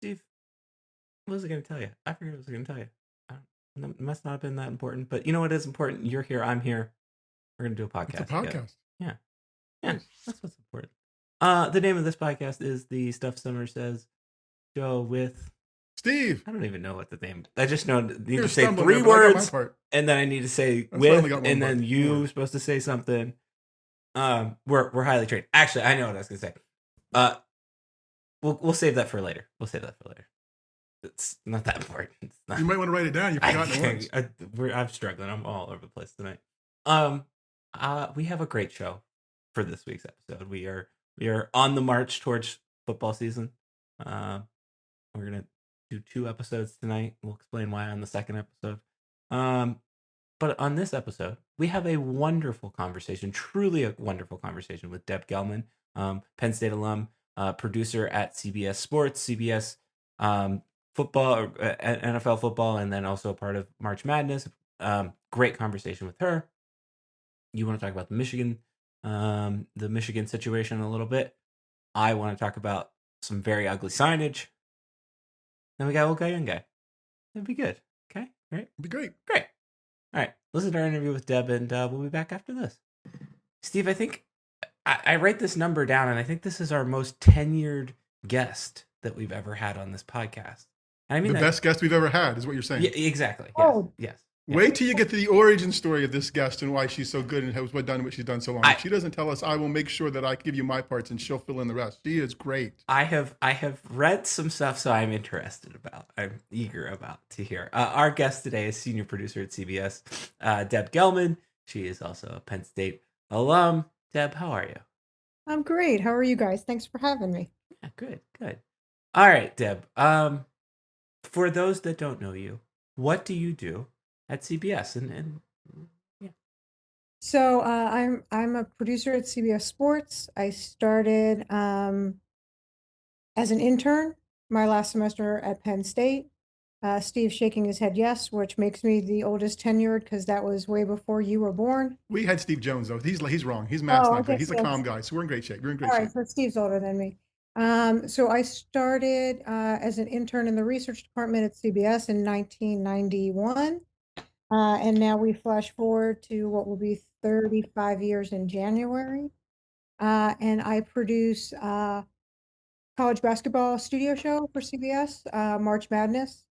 Steve, what was I going to tell you? I forget what I was going to tell you. It must not have been that important. But you know what is important? You're here. I'm here. We're going to do a It's a podcast together. podcast. Yeah. Yeah. Nice. That's what's important. The name of this podcast is the Stuff Summer Says show with. Steve, I don't even know what the name. I just know I need you're to say stumbling three there, but I got my words, part. and then I need to say That's why I only with, got one and part. then Don't worry. you supposed to say something. We're highly trained. Actually, I know what I was going to say. We'll save that for later. It's not that important. It's not. You might want to write it down. You've forgotten it once. I'm struggling. I'm all over the place tonight. We have a great show for this week's episode. We are on the march towards football season. We're gonna do 2 episodes tonight. We'll explain why on the second episode. But on this episode, we have a wonderful conversation, truly a wonderful conversation with Deb Gelman, Penn State alum, producer at CBS Sports, CBS football, NFL football, and then also a part of March Madness. Great conversation with her. You want to talk about the Michigan situation a little bit. I want to talk about some very ugly signage. Then we got old guy, young guy. That'd be good. Okay, great. It'd be great. Great. All right, listen to our interview with Deb, and we'll be back after this. Steve, I think I write this number down, and I think this is our most tenured guest that we've ever had on this podcast. And I mean, the best guest we've ever had is what you're saying. Yeah, exactly. Yes. Oh. Yes. Wait till you get to the origin story of this guest and why she's so good and has done what she's done so long. If she doesn't tell us, I will make sure that I give you my parts and she'll fill in the rest. She is great. I have read some stuff, so I'm interested about. I'm eager about to hear. Our guest today is senior producer at CBS, Deb Gelman. She is also a Penn State alum. Deb, how are you? I'm great. How are you guys? Thanks for having me. Yeah, good. All right, Deb. For those that don't know you, what do you do at CBS? And yeah. So I'm a producer at CBS Sports. I started as an intern my last semester at Penn State. Steve's shaking his head yes, which makes me the oldest tenured because that was way before you were born. We had Steve Jones though. He's wrong. His math's not good. He's a calm guy, so we're in great shape. We're in great All shape. right, so Steve's older than me. So I started as an intern in the research department at CBS in 1991. And now we flash forward to what will be 35 years in January. And I produce college basketball studio show for CBS, March Madness.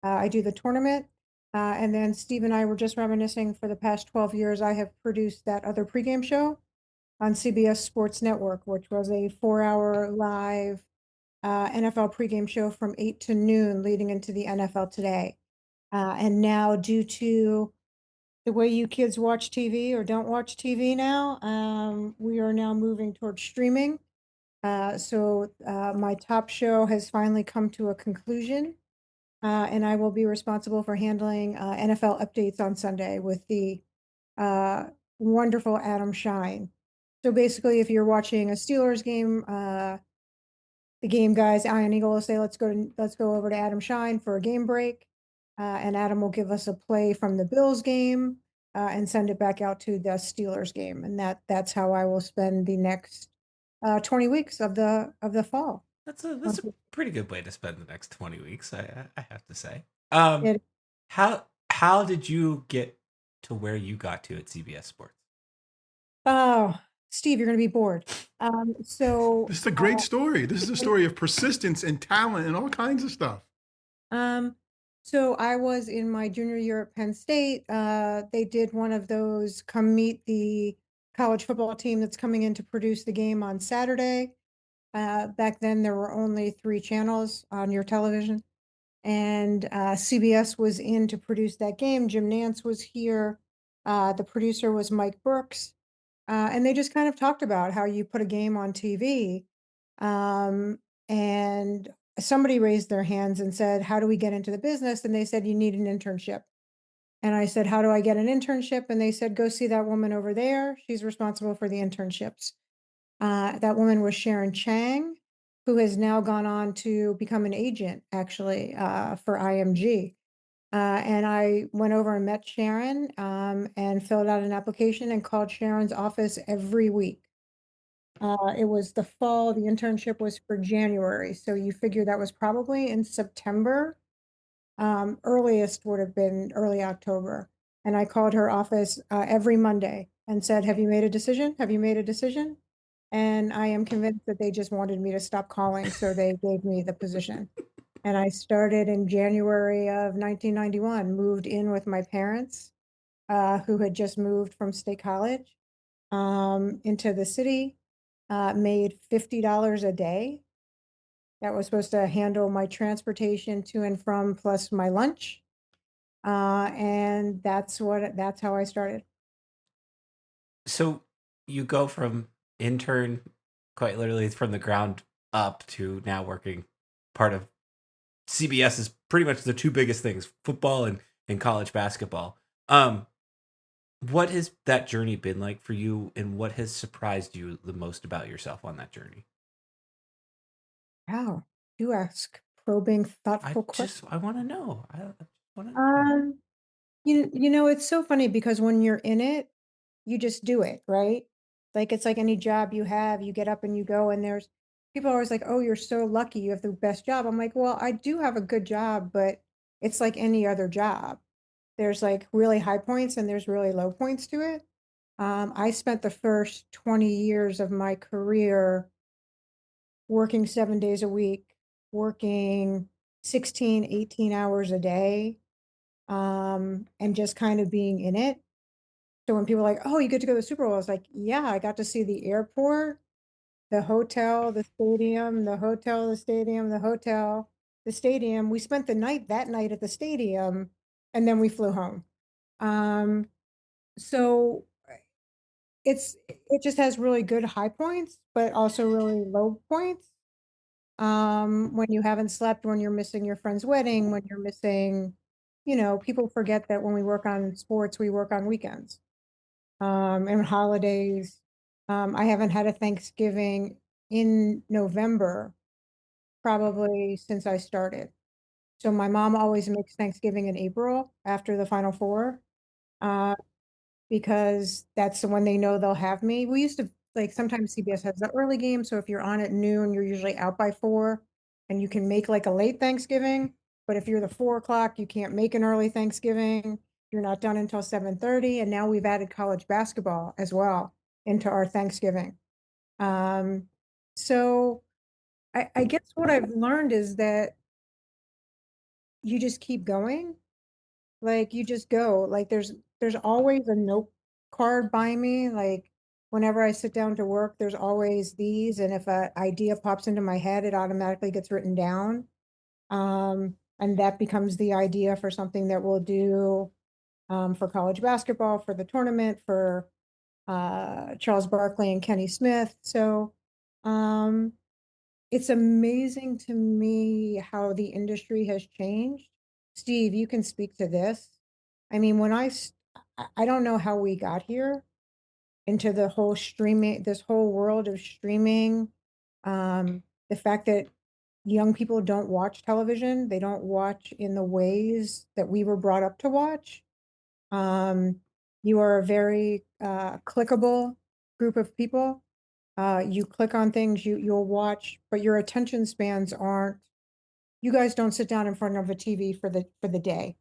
I do the tournament. And then Steve and I were just reminiscing for the past 12 years, I have produced that other pregame show on CBS Sports Network, which was a 4-hour live NFL pregame show from 8 to noon leading into the NFL today. And now due to the way you kids watch TV or don't watch TV now, we are now moving towards streaming. So my top show has finally come to a conclusion, and I will be responsible for handling NFL updates on Sunday with the wonderful Adam Shine. So basically, if you're watching a Steelers game, the game guys, Ian Eagle will say, let's go over to Adam Shine for a game break. And Adam will give us a play from the Bills game and send it back out to the Steelers game. And that's how I will spend the next 20 weeks of the fall. That's a pretty good way to spend the next 20 weeks, I have to say. It, How did you get to where you got to at CBS Sports? oh, Steve, you're going to be bored. So This is a great story. This is a story of persistence and talent and all kinds of stuff. So I was in my junior year at Penn State. They did one of those come meet the college football team that's coming in to produce the game on Saturday. Back then there were only 3 channels on your television. And CBS was in to produce that game. Jim Nance was here. The producer was Mike Brooks. And they just kind of talked about how you put a game on TV. And somebody raised their hands and said, how do we get into the business? And they said, you need an internship. And I said, how do I get an internship? And they said, go see that woman over there. She's responsible for the internships. That woman was Sharon Chang, who has now gone on to become an agent, actually, for IMG. And I went over and met Sharon and filled out an application and called Sharon's office every week. It was the fall. The internship was for January. So you figure that was probably in September. Earliest would have been early October. And I called her office every Monday and said, "Have you made a decision? Have you made a decision?" And I am convinced that they just wanted me to stop calling, so they gave me the position. And I started in January of 1991, moved in with my parents, who had just moved from State College into the city, made $50 a day. That was supposed to handle my transportation to and from plus my lunch. And that's how I started. So you go from intern, quite literally from the ground up, to now working part of CBS is pretty much the two biggest things, football and college basketball. What has that journey been like for you, and what has surprised you the most about yourself on that journey? Wow. You ask probing, thoughtful questions. I want to know. I want to know. Um, it's so funny because when you're in it, you just do it, right? Like it's like any job you have, you get up and you go, and there's people are always like, "Oh, you're so lucky, you have the best job." I'm like, "Well, I do have a good job, but it's like any other job. There's like really high points and there's really low points to it." I spent the first 20 years of my career working 7 days a week, working 16, 18 hours a day, and just kind of being in it. So when people are like, "Oh, you get to go to the Super Bowl," I was like, "Yeah, I got to see the airport, the hotel, the stadium, the hotel, the stadium, the hotel, the stadium." We spent the night that night at the stadium, and then we flew home. Um, so it just has really good high points, but also really low points. When you haven't slept, when you're missing your friend's wedding, when you're missing, people forget that when we work on sports, we work on weekends, and holidays. I haven't had a Thanksgiving in November probably since I started. So my mom always makes Thanksgiving in April after the Final Four. Uh, because that's when they know they'll have me. We used to like sometimes CBS has the early game, so if you're on at noon, you're usually out by 4, and you can make like a late Thanksgiving. But if you're the 4 o'clock, you can't make an early Thanksgiving. You're not done until 7:30, and now we've added college basketball as well into our Thanksgiving. Um, so I guess what I've learned is that you just keep going. Like, you just go, like, there's always a note card by me, like, whenever I sit down to work, there's always these, and if a idea pops into my head, it automatically gets written down, and that becomes the idea for something that we'll do, for college basketball, for the tournament, for, Charles Barkley and Kenny Smith, so, um it's amazing to me how the industry has changed. Steve, you can speak to this. I mean, I don't know how we got here into the whole streaming, this whole world of streaming. The fact that young people don't watch television, they don't watch in the ways that we were brought up to watch. Um, you are a very clickable group of people. You click on things, you'll watch, but your attention spans aren't. You guys don't sit down in front of a TV for the day.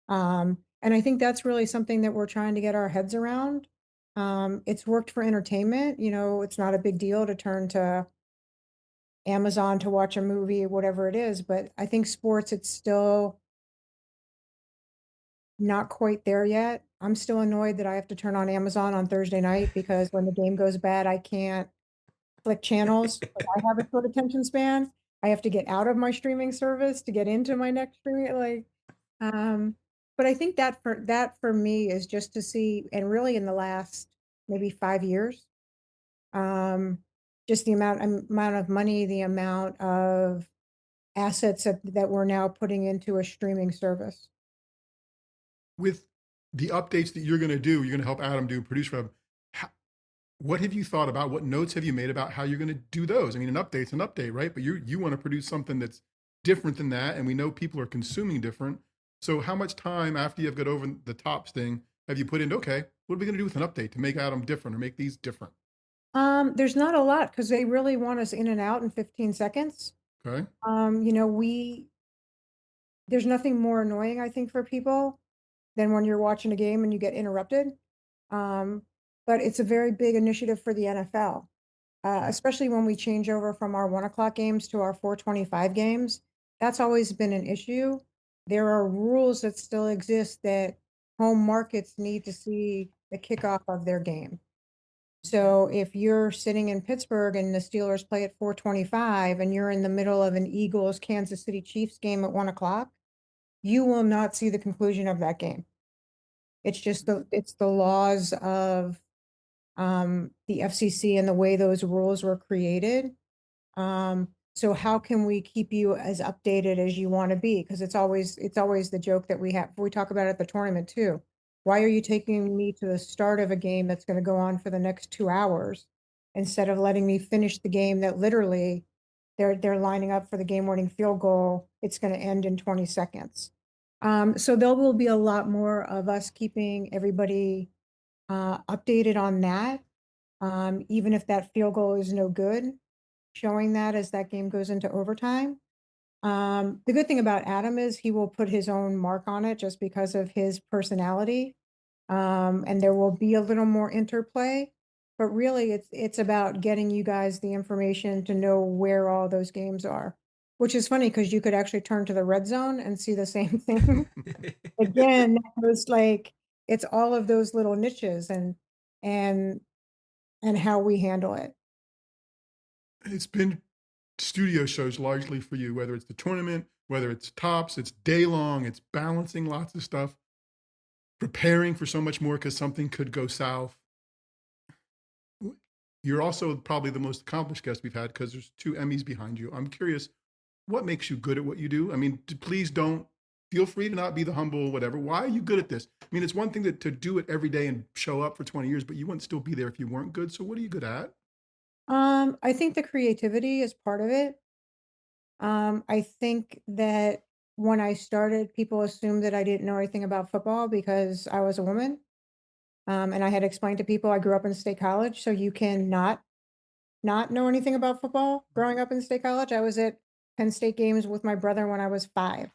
And I think that's really something that we're trying to get our heads around. It's worked for entertainment. It's not a big deal to turn to Amazon to watch a movie, whatever it is. But I think sports, it's still not quite there yet. I'm still annoyed that I have to turn on Amazon on Thursday night because when the game goes bad, I can't flick channels. Like I have a short attention span. I have to get out of my streaming service to get into my next streaming. Um, but I think that for me is just to see, and really in the last maybe 5 years, um, just the amount of money, the amount of assets that we're now putting into a streaming service. With the updates that you're going to do, you're going to help Adam do produce for him. What have you thought about? What notes have you made about how you're going to do those? I mean, an update's an update, right? But you want to produce something that's different than that, and we know people are consuming different. So, how much time after you've got over the tops thing have you put into? Okay, what are we going to do with an update to make Adam different or make these different? There's not a lot because they really want us in and out in 15 seconds. Okay. You know, there's nothing more annoying, I think, for people than when you're watching a game and you get interrupted. Um, but it's a very big initiative for the NFL, especially when we change over from our 1 o'clock games to our 4:25 games. That's always been an issue. There are rules that still exist that home markets need to see the kickoff of their game. So if you're sitting in Pittsburgh and the Steelers play at 4:25 and you're in the middle of an Eagles Kansas City Chiefs game at 1 o'clock, you will not see the conclusion of that game. It's just the laws of the FCC and the way those rules were created. So how can we keep you as updated as you want to be? Because it's always the joke that we have. We talk about it at the tournament too. Why are you taking me to the start of a game that's going to go on for the next 2 hours instead of letting me finish the game that literally they're lining up for the game-winning field goal. It's going to end in 20 seconds. So there will be a lot more of us keeping everybody updated on that. Even if that field goal is no good, showing that as that game goes into overtime. The good thing about Adam is he will put his own mark on it just because of his personality. And there will be a little more interplay, but really it's about getting you guys the information to know where all those games are, which is funny because you could actually turn to the red zone and see the same thing. Again, it was like it's all of those little niches and and how we handle it. It's been studio shows largely for you, whether it's the tournament, whether it's tops, it's day long, it's balancing lots of stuff, preparing for so much more because something could go south. You're also probably the most accomplished guest we've had because there's 2 Emmys behind you. I'm curious, what makes you good at what you do? I mean, please don't feel free to not be the humble, whatever. Why are you good at this? I mean, it's one thing to do it every day and show up for 20 years, but you wouldn't still be there if you weren't good. So what are you good at? I think the creativity is part of it. I think that when I started, people assumed that I didn't know anything about football because I was a woman. And I had explained to people I grew up in state college, so you can not know anything about football growing up in state college. I was at Penn State games with my brother when I was 5.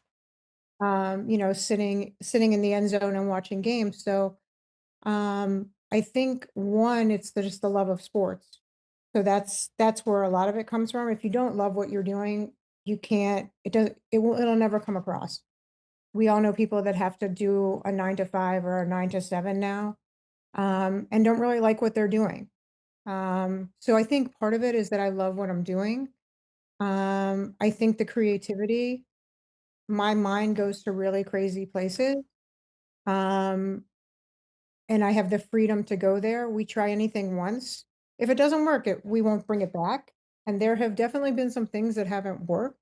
You know, sitting in the end zone and watching games. So I think one, it's just the love of sports. So that's where a lot of it comes from. If you don't love what you're doing, you can't, it'll never come across. We all know people that have to do a 9 to 5 or a 9 to 7 now, and don't really like what they're doing. So I think part of it is that I love what I'm doing. I think the creativity, my mind goes to really crazy places. Um, and I have the freedom to go there. We try anything once. If it doesn't work, we won't bring it back. And there have definitely been some things that haven't worked.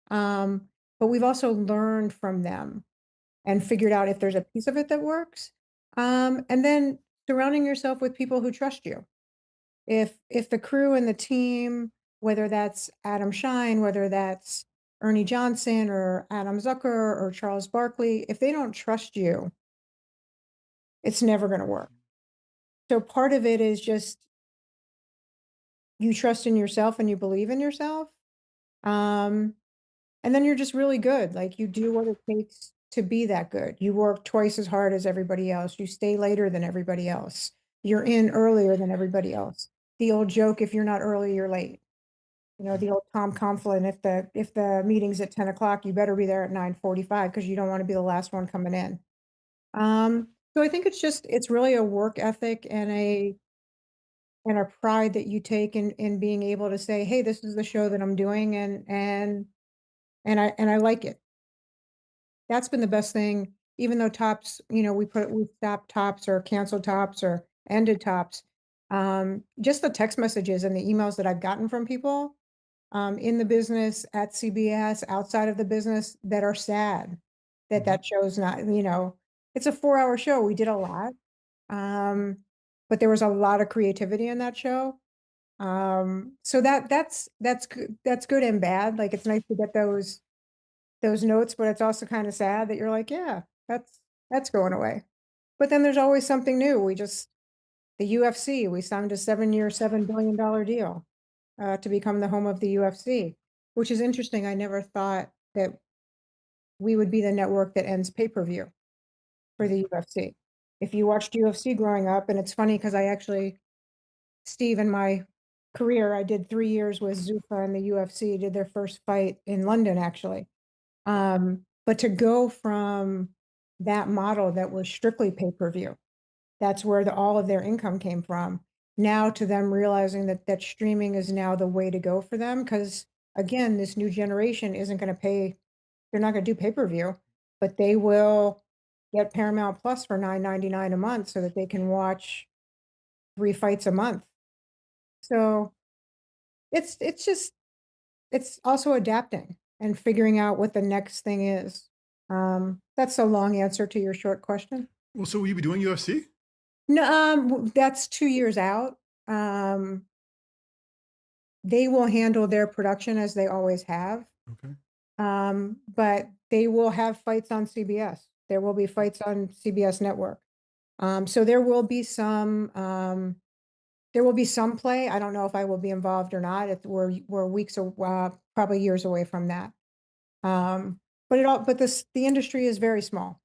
But we've also learned from them and figured out if there's a piece of it that works. And then surrounding yourself with people who trust you. If the crew and the team, whether that's Adam Shine, whether that's Ernie Johnson or Adam Zucker or Charles Barkley, if they don't trust you, it's never going to work. So part of it is just you trust in yourself and you believe in yourself. Um, and then you're just really good. Like you do what it takes to be that good. You work twice as hard as everybody else. You stay later than everybody else. You're in earlier than everybody else. The old joke, if you're not early, you're late. You know, the old Tom Coughlin, if the meeting's at 10 o'clock, you better be there at 9:45 because you don't want to be the last one coming in. So I think it's really a work ethic and a pride that you take in being able to say, hey, this is the show that I'm doing and I like it. That's been the best thing, even though tops, you know, we stopped tops or canceled tops or ended tops. Just the text messages and the emails that I've gotten from people in the business, at CBS, outside of the business that are sad that that show's not, you know, it's a 4-hour show. We did a lot. Um, but there was a lot of creativity in that show. So that's good and bad. Like it's nice to get those notes, but it's also kind of sad that you're like, yeah, that's going away. But then there's always something new. The UFC, we signed a 7-year, $7 billion deal to become the home of the UFC, which is interesting. I never thought that we would be the network that ends pay-per-view for the UFC. If you watched UFC growing up, and it's funny because Steve, in my career, I did 3 years with Zuffa and the UFC, did their first fight in London, actually. But to go from that model that was strictly pay-per-view, that's where all of their income came from, now to them realizing that streaming is now the way to go for them, because again, this new generation isn't going to pay, they're not going to do pay-per-view, but they will get Paramount Plus for $9.99 a month so that they can watch 3 fights a month. So it's just it's also adapting and figuring out what the next thing is. That's a long answer to your short question. Well, so will you be doing UFC? No, that's 2 years out. They will handle their production as they always have. Okay. But they will have fights on CBS. There will be fights on CBS network. So there will be some play. I don't know if I will be involved or not. We're weeks or probably years away from that. But the industry is very small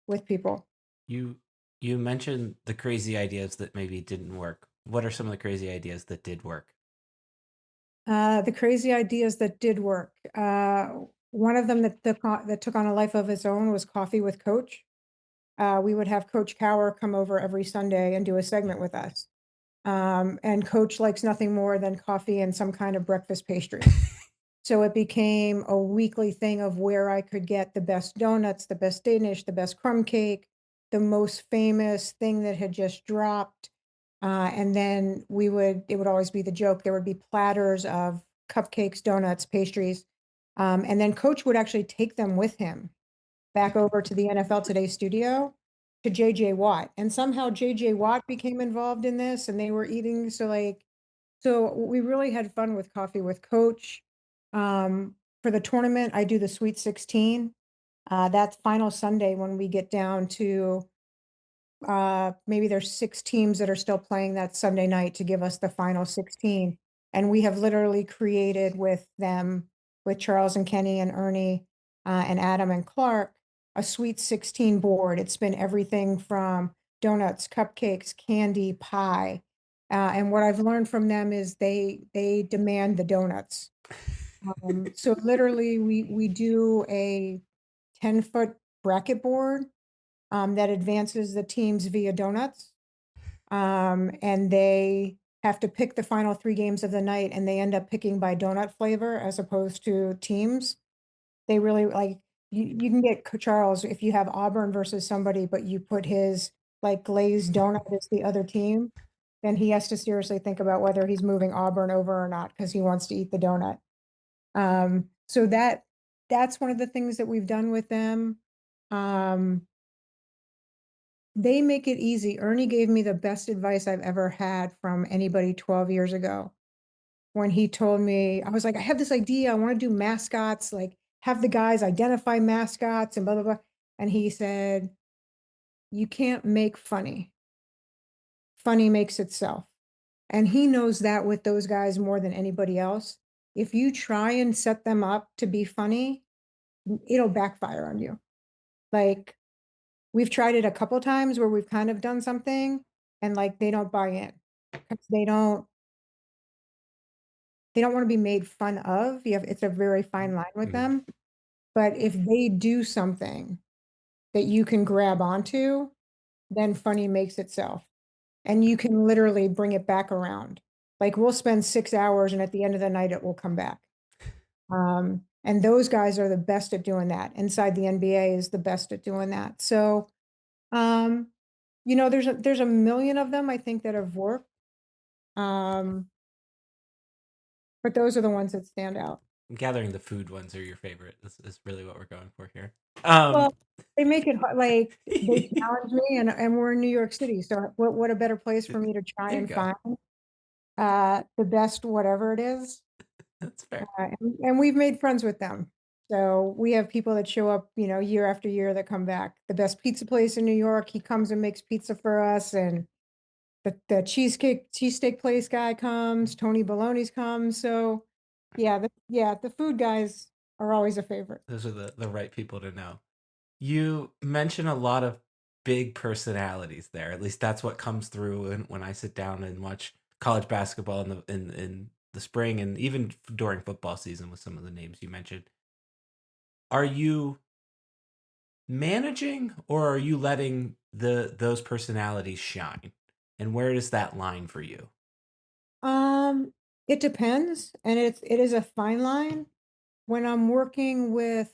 with people. You you mentioned the crazy ideas that maybe didn't work. What are some of the crazy ideas that did work? The crazy ideas that did work. One of them that took on a life of its own was Coffee with Coach. We would have Coach Cower come over every Sunday and do a segment with us. And Coach likes nothing more than coffee and some kind of breakfast pastry. So it became a weekly thing of where I could get the best donuts, the best Danish, the best crumb cake, the most famous thing that had just dropped. And then it would always be the joke. There would be platters of cupcakes, donuts, pastries. And then Coach would actually take them with him back over to the NFL Today studio to JJ Watt. And somehow JJ Watt became involved in this and they were eating. So we really had fun with Coffee with Coach. For the tournament, I do the Sweet 16. That's final Sunday when we get down to maybe there's 6 teams that are still playing that Sunday night to give us the final 16. And we have literally created with them, with Charles and Kenny and Ernie and Adam and Clark, a Sweet 16 board. It's been everything from donuts, cupcakes, candy, pie. And what I've learned from them is they demand the donuts. So literally we do a 10-foot bracket board that advances the teams via donuts. And they have to pick the final 3 games of the night and they end up picking by donut flavor as opposed to teams. They really like, you can get Charles if you have Auburn versus somebody, but you put his like glazed donut as the other team, then he has to seriously think about whether he's moving Auburn over or not because he wants to eat the donut. So that's one of the things that we've done with them. They make it easy. Ernie gave me the best advice I've ever had from anybody 12 years ago. When he told me, I was like, I have this idea. I want to do mascots, like have the guys identify mascots and blah, blah, blah. And he said, you can't make funny. Funny makes itself. And he knows that with those guys more than anybody else. If you try and set them up to be funny, it'll backfire on you. Like we've tried it a couple times where we've kind of done something and like they don't buy in because they don't want to be made fun of. It's a very fine line with them. But if they do something that you can grab onto, then funny makes itself. And you can literally bring it back around. Like we'll spend 6 hours and at the end of the night it will come back. And those guys are the best at doing that. Inside the NBA is the best at doing that. So, there's a million of them I think that have worked. But those are the ones that stand out. I'm gathering the food ones are your favorite. This is really what we're going for here. Well, they make it like they challenge me, and we're in New York City, so what a better place for me to try and find the best whatever it is. That's fair. And we've made friends with them. So we have people that show up, year after year that come back. The best pizza place in New York, he comes and makes pizza for us, and the cheesesteak place guy comes, Tony Baloney's comes. So yeah, the food guys are always a favorite. Those are the right people to know. You mention a lot of big personalities there. At least that's what comes through when I sit down and watch college basketball in the spring and even during football season with some of the names you mentioned. Are you managing or are you letting those personalities shine? And where is that line for you? Um, it depends, and it is a fine line. When I'm working with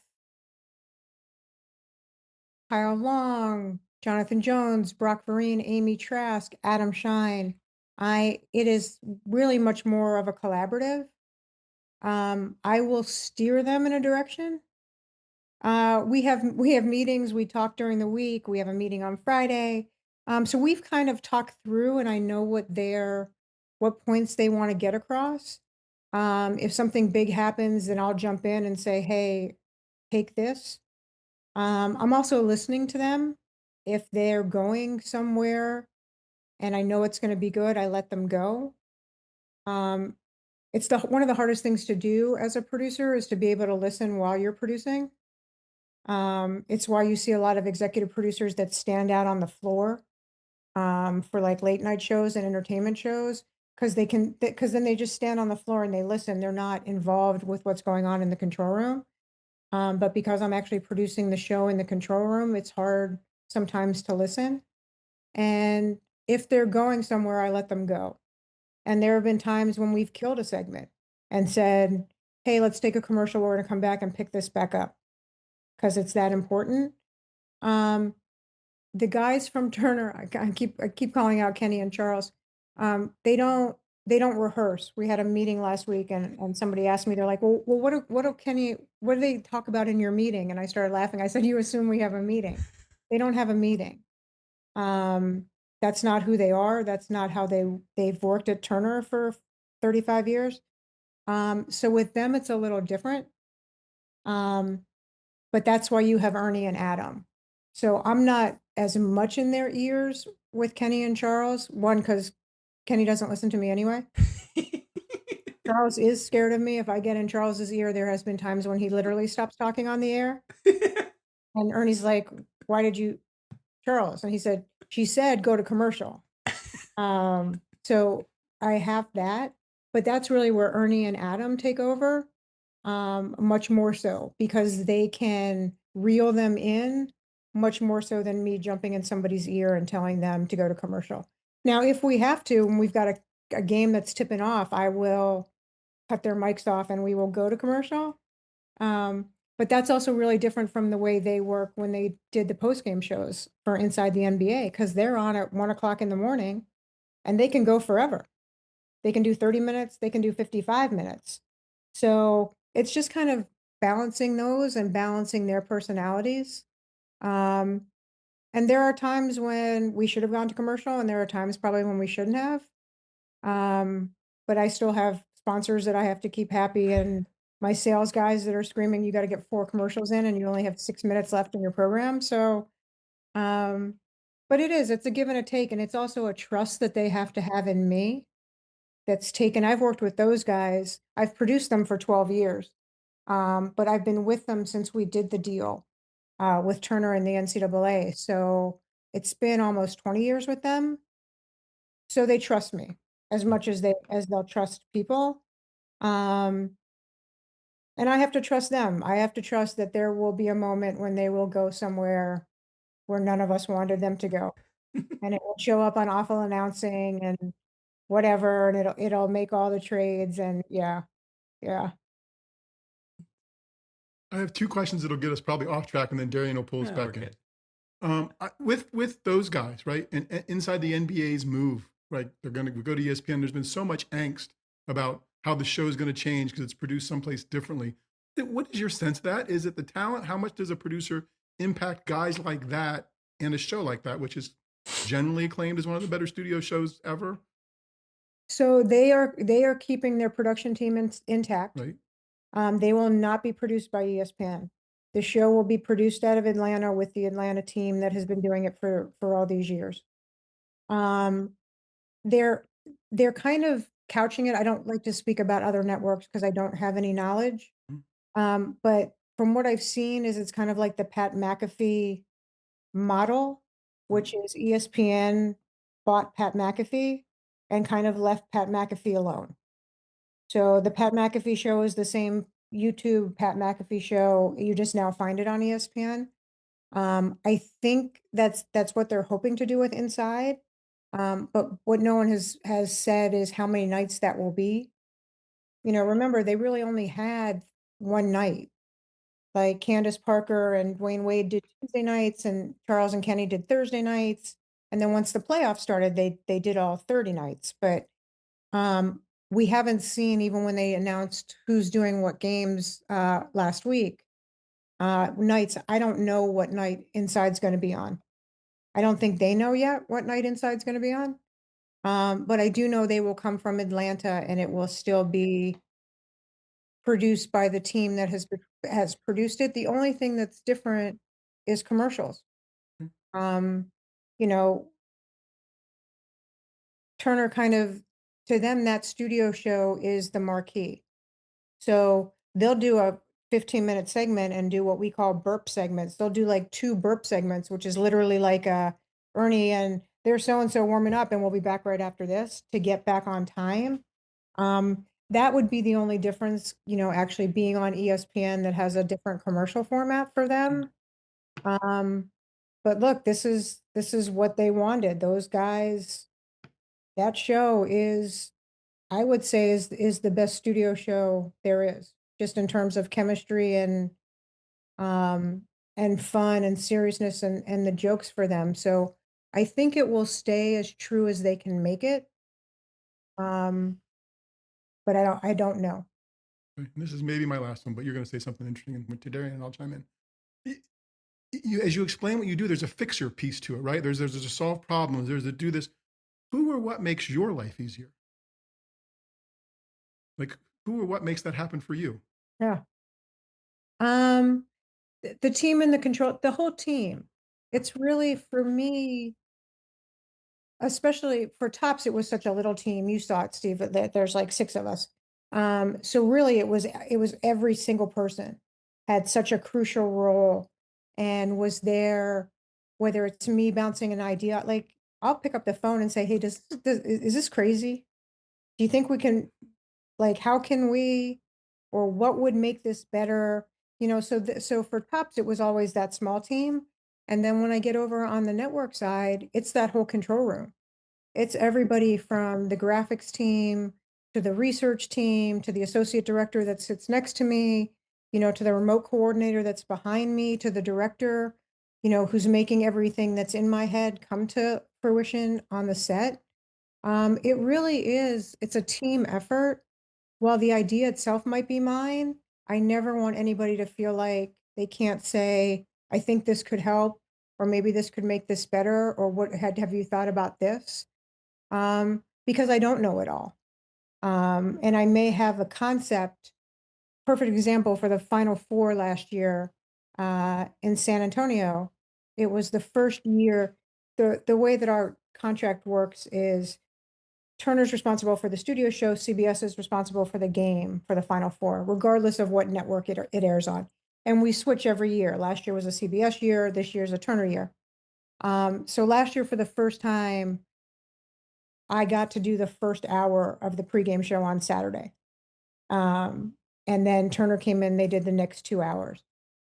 Kyle Long, Jonathan Jones, Brock Vereen, Amy Trask, Adam Shine, it is really much more of a collaborative. I will steer them in a direction. We have meetings, we talk during the week, we have a meeting on Friday. So we've kind of talked through and I know what points they want to get across. If something big happens, then I'll jump in and say, hey, take this. I'm also listening to them. If they're going somewhere and I know it's going to be good, I let them go. Um, it's one of the hardest things to do as a producer is to be able to listen while you're producing. It's why you see a lot of executive producers that stand out on the floor for like late night shows and entertainment shows because then they just stand on the floor and they listen. They're not involved with what's going on in the control room. But because I'm actually producing the show in the control room, it's hard sometimes to listen. And if they're going somewhere, I let them go. And there have been times when we've killed a segment and said, hey, let's take a commercial. We're going to come back and pick this back up because it's that important. Um, the guys from Turner, I keep calling out Kenny and Charles. They don't rehearse. We had a meeting last week and somebody asked me, they're like, well, what do they talk about in your meeting? And I started laughing. I said, you assume we have a meeting. They don't have a meeting. That's not who they are. That's not how they've worked at Turner for 35 years. So with them, it's a little different. But that's why you have Ernie and Adam. So I'm not as much in their ears with Kenny and Charles. One, because Kenny doesn't listen to me anyway. Charles is scared of me. If I get in Charles's ear, there has been times when he literally stops talking on the air. And Ernie's like, why did you, Charles? And he said, she said, go to commercial. So I have that, but that's really where Ernie and Adam take over, much more so because they can reel them in much more so than me jumping in somebody's ear and telling them to go to commercial. Now, if we have to, and we've got a game that's tipping off, I will cut their mics off and we will go to commercial. But that's also really different from the way they work when they did the post-game shows for Inside the NBA, because they're on at 1 o'clock in the morning and they can go forever. They can do 30 minutes, they can do 55 minutes. So it's just kind of balancing those and balancing their personalities. And there are times when we should have gone to commercial, and there are times probably when we shouldn't have. But I still have sponsors that I have to keep happy, and my sales guys that are screaming, you got to get 4 commercials in, and you only have 6 minutes left in your program. So, but it's a give and a take, and it's also a trust that they have to have in me that's taken. I've worked with those guys. I've produced them for 12 years. But I've been with them since we did the deal with Turner and the NCAA. So it's been almost 20 years with them. So they trust me as much as they'll trust people. And I have to trust them. I have to trust that there will be a moment when they will go somewhere where none of us wanted them to go. And it will show up on awful announcing and whatever, and it'll make all the trades, and yeah. I have 2 questions that'll get us probably off track, and then Darian will pull us Yeah, back in. With those guys, right, and inside the NBA's move, right, they're going to go to ESPN. There's been so much angst about how the show is going to change because it's produced someplace differently. What is your sense of that? Is it the talent? How much does a producer impact guys like that and a show like that, which is generally acclaimed as one of the better studio shows ever? So they are keeping their production team intact. Right. They will not be produced by ESPN. The show will be produced out of Atlanta with the Atlanta team that has been doing it for all these years. they're they're kind of couching it. I don't like to speak about other networks because I don't have any knowledge. Mhm. But from what I've seen is it's kind of like the Pat McAfee model, which is ESPN bought Pat McAfee and kind of left Pat McAfee alone. So the Pat McAfee show is the same YouTube Pat McAfee show. You just now find it on ESPN. I think that's what they're hoping to do with Inside. But what no one has said is how many nights that will be. Remember they really only had one night. Like Candace Parker and Dwayne Wade did Tuesday nights, and Charles and Kenny did Thursday nights. And then once the playoffs started, they did all 30 nights. But we haven't seen, even when they announced who's doing what games last week, nights. I don't know what night Inside's going to be on. I don't think they know yet what night Inside's going to be on. But I do know they will come from Atlanta, and it will still be produced by the team that has produced it. The only thing that's different is commercials. Mhm. You know, Turner kind of, to them, that studio show is the marquee. So they'll do a 15-minute segment and do what we call burp segments. They'll do like 2 burp segments, which is literally like Ernie and there's so and so warming up, and we'll be back right after this to get back on time. That would be the only difference, actually being on ESPN that has a different commercial format for them. But look, this is what they wanted. Those guys, that show is, I would say, is the best studio show there is, just in terms of chemistry and fun and seriousness and the jokes for them. So I think it will stay as true as they can make it. Um, but I don't know. Okay, and this is maybe my last one, but you're going to say something interesting and to Darian, and I'll chime in. As you explain what you do, there's a fixer piece to it, right? There's a solve problems. There's a do this. Who or what makes your life easier? Like who or what makes that happen for you? Yeah. Um, the team and the whole team. It's really for me, especially for Tops, it was such a little team. You saw it, Steve, that there's like 6 of us. So really it was every single person had such a crucial role and was there, whether it's me bouncing an idea, like I'll pick up the phone and say, hey, is this crazy? Do you think we can, like, how can we, or what would make this better? So for Tops, it was always that small team. And then when I get over on the network side, it's that whole control room. It's everybody from the graphics team to the research team to the associate director that sits next to me, to the remote coordinator that's behind me, to the director, who's making everything that's in my head come to fruition on the set. It really is, it's a team effort. While the idea itself might be mine, I never want anybody to feel like they can't say, I think this could help, or maybe this could make this better, or what have you thought about this? Because I don't know it all. And I may have a concept. Perfect example for the Final Four last year in San Antonio. It was the first year. The way that our contract works is Turner's responsible for the studio show. CBS is responsible for the game for the Final Four, regardless of what network it airs on. And we switch every year. Last year was a CBS year. This year's a Turner year. So last year, for the first time, I got to do the first hour of the pregame show on Saturday. And then Turner came in, they did the next 2 hours.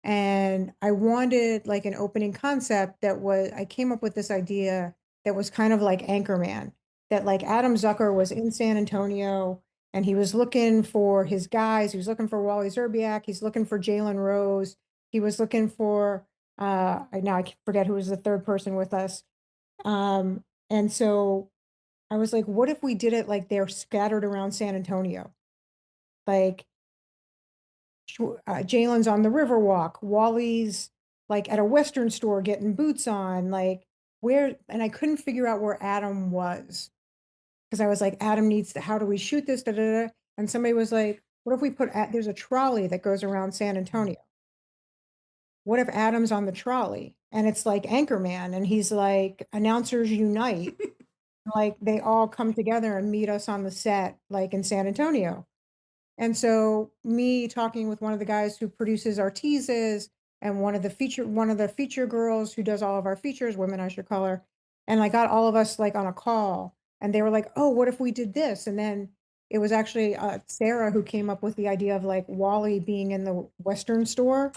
And I wanted like an opening concept I came up with this idea that was kind of like Anchorman, that like Adam Zucker was in San Antonio and he was looking for his guys. He was looking for Wally Zerbiak. He's looking for Jalen Rose. He was looking for, now I forget who was the third person with us. And so I was like, what if we did it like they're scattered around San Antonio? Like Jalen's on the Riverwalk, Wally's like at a Western store getting boots on, like where, and I couldn't figure out where Adam was because I was like, Adam needs to, how do we shoot this? Da, da, da. And somebody was like, what if we there's a trolley that goes around San Antonio. What if Adam's on the trolley and it's like Anchorman and he's like, announcers unite. Like they all come together and meet us on the set, like in San Antonio. And so me talking with one of the guys who produces our teases and one of the feature girls who does all of our features, Women I Should Call Her, and I got all of us like on a call and they were like, oh, what if we did this? And then it was actually Sarah who came up with the idea of like Wally being in the Western store.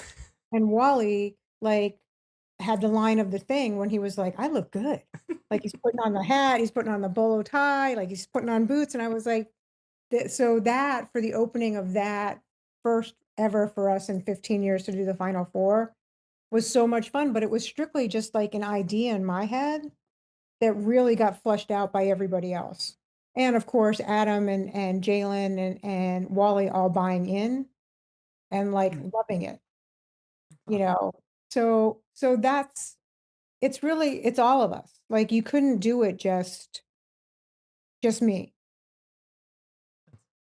And Wally like had the line of the thing when he was like, I look good. Like he's putting on the hat, he's putting on the bolo tie, like he's putting on boots. And I was like, so that for the opening of that first ever for us in 15 years to do the Final Four was so much fun, but it was strictly just like an idea in my head that really got flushed out by everybody else. And of course, Adam and Jalen and Wally all buying in and like loving it, you know. So that's it's all of us. Like you couldn't do it just me.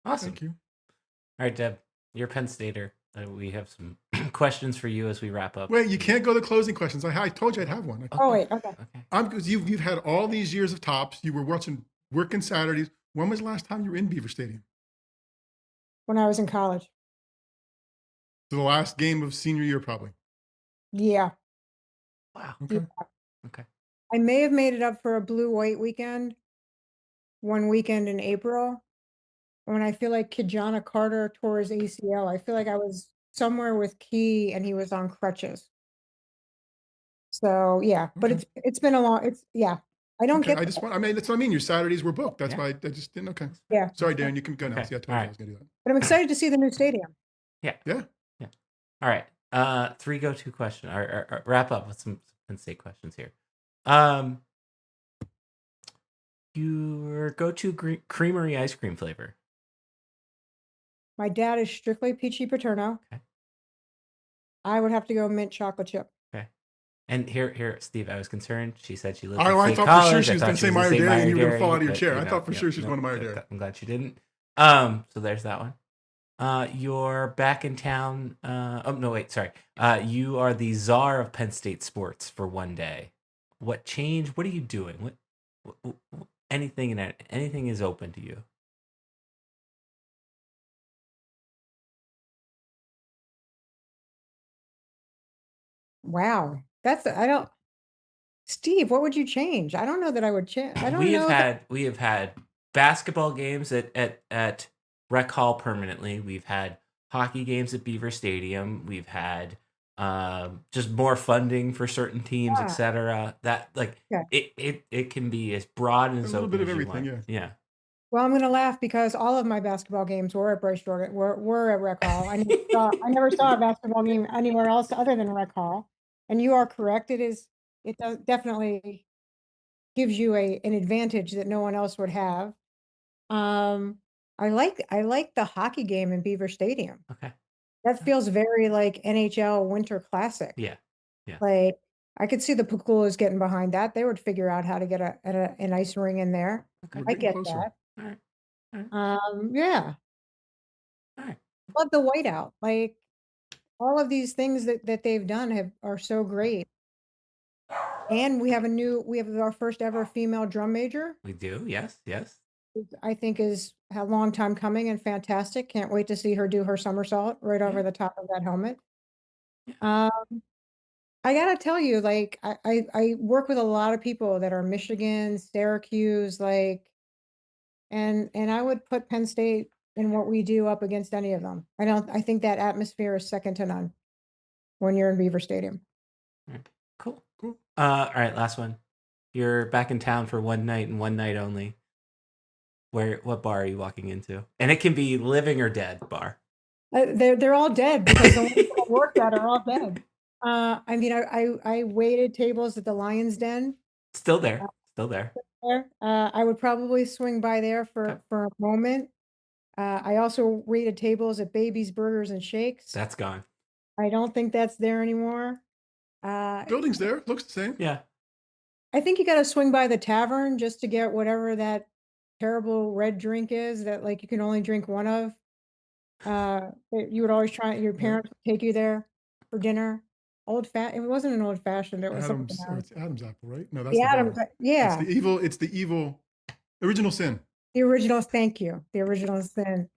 Awesome. Thank you. All right, Deb, you're Penn Stater. We have some questions for you as we wrap up. Wait, you can't go to closing questions. I told you I'd have one. Oh wait, okay. Because you've had all these years of tops. You were working Saturdays. When was the last time you were in Beaver Stadium? When I was in college. So the last game of senior year, probably. Yeah. Wow. Okay. Okay. I may have made it up for a blue-white weekend, one weekend in April, when I feel like Kijana Carter tore his ACL. I feel like I was somewhere with Key and he was on crutches. So yeah, but Okay. it's been a long, yeah. I don't Okay. get That's what I mean. Your Saturdays were booked. That's Yeah. why I just didn't. Okay. Yeah. Sorry, Darren, you can go now. Okay. See, I told All you I was going to do that. But I'm excited to see the new stadium. Yeah. Yeah. All right. 3 go-to questions. Or wrap up with some Penn State questions here. Your go-to creamery ice cream flavor. My dad is strictly peachy paterno. Okay. I would have to go mint chocolate chip. Okay. And here, Steve, I was concerned. She said she lived Oh, in I State thought College. for sure she was going to say Meyer Dairy and you were going to fall out of your but, chair. you I know, thought for sure she was no, going to Meyer Dairy. I'm glad she didn't. So there's that one. You're back in town. Oh no, wait, sorry. You are the czar of Penn State sports for one day. What change? What are you doing? What anything is open to you. Wow. Steve, what would you change? I don't know that I would change. I don't know. We have had basketball games at Rec Hall permanently. We've had hockey games at Beaver Stadium. We've had just more funding for certain teams, etc. That it can be as broad and as a little open bit of as you everything. want. Yeah. Well, I'm going to laugh because all of my basketball games were at Bryce Jordan, were at Rec Hall. I never saw a basketball game anywhere else other than Rec Hall. And you are correct. It does definitely gives you an advantage that no one else would have. I like the hockey game in Beaver Stadium. Okay. That feels very like NHL Winter Classic. Yeah. Like I could see the Pakulas getting behind that. They would figure out how to get an ice ring in there. Okay. I get closer. that. All right. Yeah. All right. Love the whiteout. Like all of these things that they've done are so great. And we have our first ever female drum major. We do. Yes. I think is a long time coming and fantastic. Can't wait to see her do her somersault right over the top of that helmet. Yeah. I gotta tell you, like I work with a lot of people that are Michigan, Syracuse, like, and I would put Penn State in what we do up against any of them. I think that atmosphere is second to none when you're in Beaver Stadium. Cool. All right, last one. You're back in town for one night and one night only. What bar are you walking into? And it can be living or dead bar. They're all dead because the ones I worked at are all dead. I mean, I waited tables at the Lion's Den. Still there. I would probably swing by there for a moment. I also waited tables at Baby's Burgers and Shakes. That's gone. I don't think that's there anymore. Building's there. Looks the same. Yeah. I think you got to swing by the tavern just to get whatever that terrible red drink is that like you can only drink one of. You would always your parents would take you there for dinner. It wasn't an old fashioned. It was Adam's, something else. it's Adam's apple, right? No, that's The Adams. Yeah. It's the evil Original sin. The original, thank you. The original sin.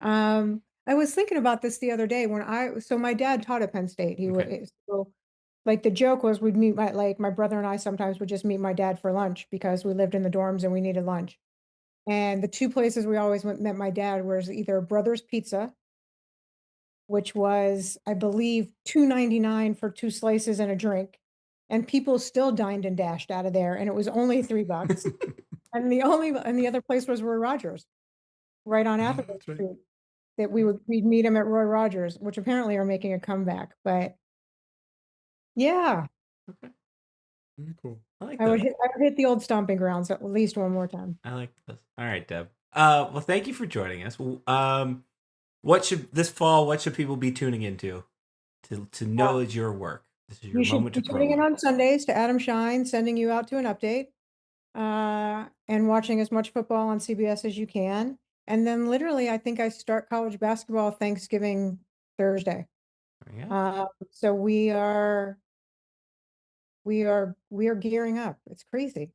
I was thinking about this the other day so my dad taught at Penn State. Okay. So like the joke was we'd meet my brother and I sometimes would just meet my dad for lunch because we lived in the dorms and we needed lunch. And the two places we always met my dad was either Brothers Pizza, which was, I believe, $2.99 for two slices and a drink. And people still dined and dashed out of there, and it was only $3. And the other place was Roy Rogers, right on Atherton That's right. Street. That we'd meet him at Roy Rogers, which apparently are making a comeback. But yeah, Okay. Very cool. I like I would those. hit the old stomping grounds at least one more time. I like those. All right, Deb. Well, thank you for joining us. What should people be tuning into to know is your work? This is your You should moment be to tuning in promo. on Sundays to Adam Shine, sending you out to an update, and watching as much football on CBS as you can. And then literally, I think I start college basketball Thanksgiving Thursday. Yeah. So we are gearing up. It's crazy.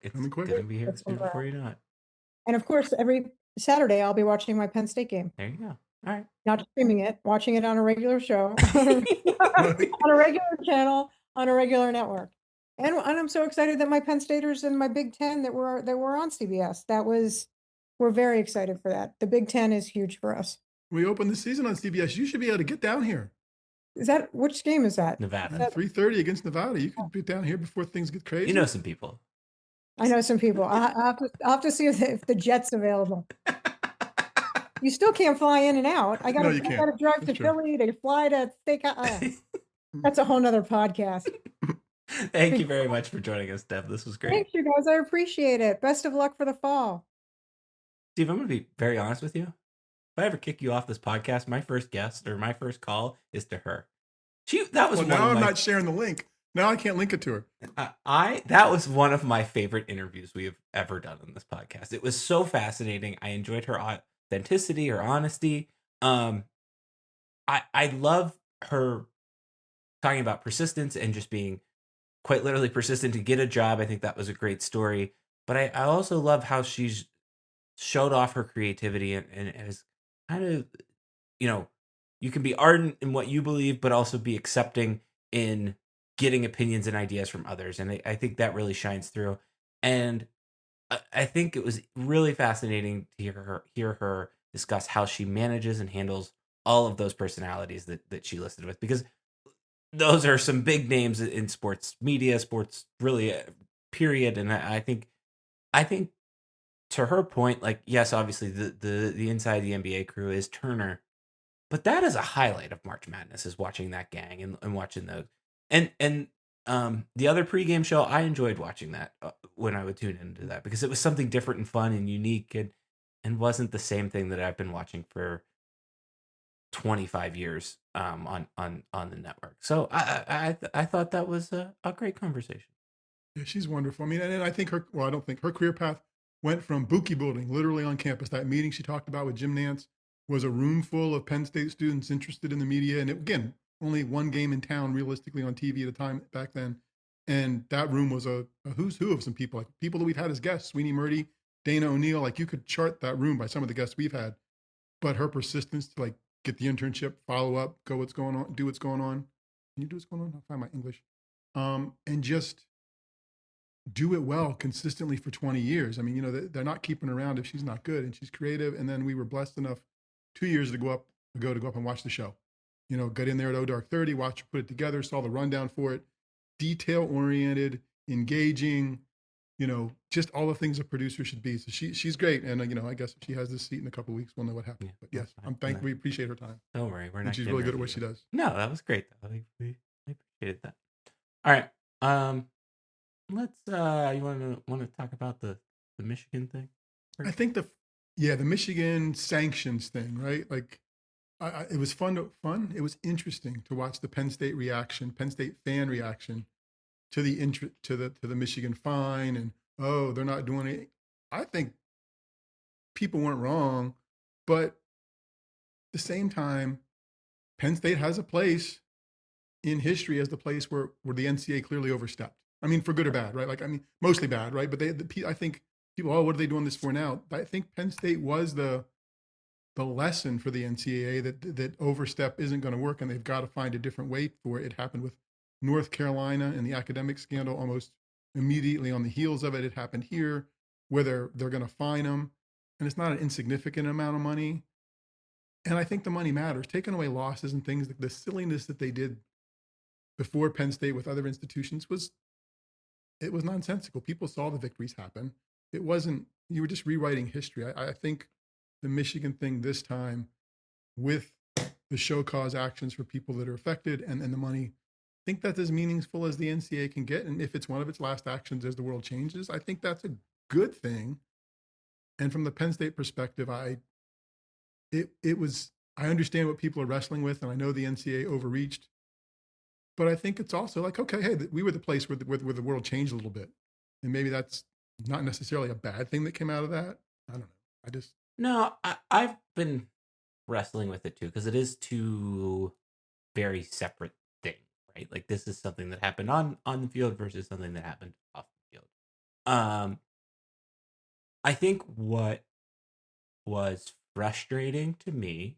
It's Coming quick. gonna be here It's soon before you know it. And of course, every Saturday I'll be watching my Penn State game. There you go. All right. Not streaming it, watching it on a regular show, on a regular channel, on a regular network. And I'm so excited that my Penn Staters and my Big Ten that were on CBS. We're very excited for that. The Big Ten is huge for us. We opened the season on CBS. You should be able to get down here. Which game is that? Nevada. 3:30 against Nevada. You could be down here before things get crazy. You know some people. I know some people. I'll have to see if the jet's available. You still can't fly in and out. I No, gotta you can't. drive That's to true. Philly to fly to Steakhouse. That's a whole nother podcast. Thank you very much for joining us, Deb. This was great. Thanks, you guys. I appreciate it. Best of luck for the fall. Steve, I'm going to be very honest with you. If I ever kick you off this podcast, my first guest or my first call is to her. Now I'm not sharing the link. Now I can't link it to her. That was one of my favorite interviews we have ever done on this podcast. It was so fascinating. I enjoyed her authenticity, her honesty. I love her talking about persistence and just being quite literally persistent to get a job. I think that was a great story. But I also love how she's showed off her creativity and has kind of, you can be ardent in what you believe, but also be accepting in getting opinions and ideas from others. And I think that really shines through. And I think it was really fascinating to hear her discuss how she manages and handles all of those personalities that she listed with, because those are some big names in sports media, sports really, period. And I think to her point, like, yes, obviously the inside the NBA crew is Turner, but that is a highlight of March Madness, is watching that gang and watching those. And the other pregame show, I enjoyed watching that when I would tune into that, because it was something different and fun and unique and wasn't the same thing that I've been watching for 25 years on the network. So I thought that was a great conversation. Yeah, she's wonderful. I mean, and I think I don't think her career path went from Buki building, literally on campus. That meeting she talked about with Jim Nance was a room full of Penn State students interested in the media. And again, only one game in town realistically on TV at a time back then. And that room was a who's who of some people, like people that we've had as guests, Sweeney Murdy, Dana O'Neill. Like, you could chart that room by some of the guests we've had. But her persistence to, like, get the internship, follow up, go what's going on, do what's going on. Can you do what's going on? I'll find my English. And just do it well consistently for 20 years. I mean, they're not keeping her around if she's not good, and she's creative. And then we were blessed enough 2 years to go up and watch the show. Got in there at Dark 30, watched her put it together, saw the rundown for it, detail oriented, engaging, just all the things a producer should be. So she's great. And, I guess if she has this seat in a couple of weeks, we'll know what happened. Yeah, but yes, we appreciate her time. Don't worry, we're not. And she's really good at what she does. No, that was great. We appreciated that. All right. Let's you want to talk about the Michigan thing? I think the Michigan sanctions thing, right? Like, it was fun. It was interesting to watch the Penn State fan reaction to the Michigan fine, and they're not doing it. I think people weren't wrong, but at the same time, Penn State has a place in history as the place where the NCAA clearly overstepped. I mean, for good or bad, right? Like, I mean, mostly bad, right? But I think people, oh, what are they doing this for now? I think Penn State was the lesson for the NCAA that overstep isn't going to work, and they've got to find a different way for it. It happened with North Carolina and the academic scandal almost immediately on the heels of it. It happened here, where they're going to fine them, and it's not an insignificant amount of money. And I think the money matters. Taking away losses and things, the silliness that they did before Penn State with other institutions was nonsensical. People saw the victories happen. It wasn't, you were just rewriting history. I think the Michigan thing this time, with the show cause actions for people that are affected and the money, I think that's as meaningful as the NCAA can get. And if it's one of its last actions as the world changes, I think that's a good thing. And from the Penn State perspective, I understand what people are wrestling with, and I know the NCAA overreached, but I think it's also like, okay, hey, we were the place where the world changed a little bit, and maybe that's not necessarily a bad thing that came out of that. I don't know. No, I've been wrestling with it too, because it is two very separate things, right? Like, this is something that happened on the field versus something that happened off the field. I think what was frustrating to me